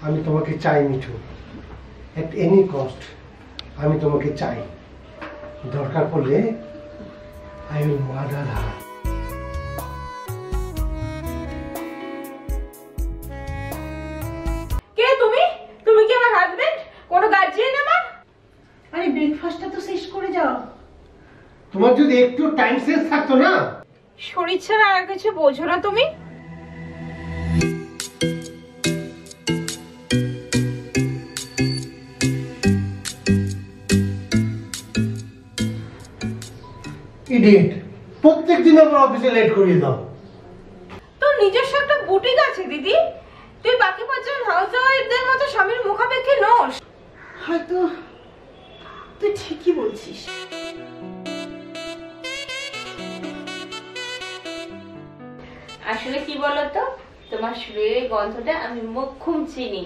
আমি তোমাকে চাই মিঠু, এট এনি কস্ট আমি তোমাকে চাই। দরকার পড়লে আই উইল মার্ডার হার। কে তুমি? তুমি কি আমার হাজবেন্ড? কোনো গার্জিয়ান আমার? আরে ব্রেকফাস্টটা তো শেষ করে যাও। তোমার যদি একটু টাইম সেন্স থাকতো না। শরীর ছাড়া আর কিছু বোঝো না তুমি? ইডিয়েট, প্রত্যেকদিন আমার অফিসে লেট করিয়ে দাও। তোর নিজস্ব একটা বুটিক আছে দিদি, তুই বাকি 5 জন হাউসওয়াইফদের মতো স্বামীর মুখাপেক্ষী নোস। হয়তো তুই ঠিকই বলছিস। আসলে কি বলতো, তোমার শরীরের গন্ধটা আমি মোক্ষম চিনি।